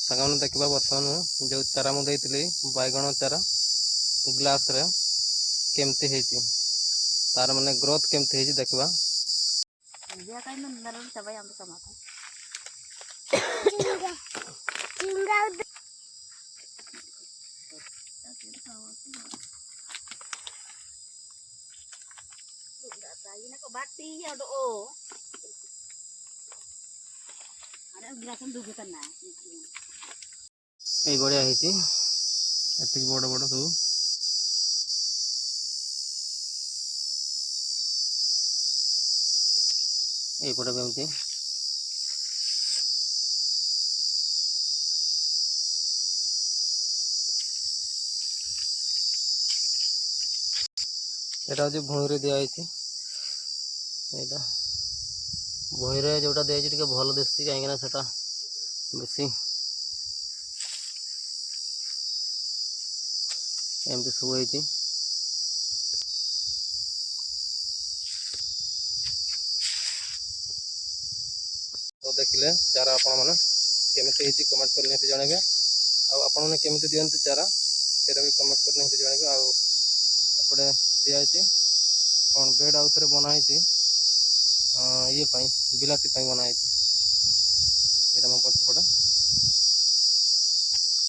सामने देखा बर्तमान जो चारा मुझे बैगण चारा ग्लास रे केमती है तार माने ग्रोथ केमती है देखा ये बढ़िया है बड़ बड़ सब এইপটে বেমতি এটা হচ্ছে ভুঁইরে দিয়া হয়েছে এইটা ভুঁইরে যেটা দিয়া হয়েছে টিকে ভালো দিচ্ছি কাହିଁକିନା সেটা বেশি এমতি ସବୁ ହେଇଛି तो देखिले चारा आपण मैंने केमिति कमेंट कर निहाती जनइबे आपण मैंने केमिति दियंती चारा सेटा भी कमेंट कर निहाती जनइबे आ एपटे दिया कौन बेड आउ थे बनाई ये बिलाती बनाई ये मो पछपटे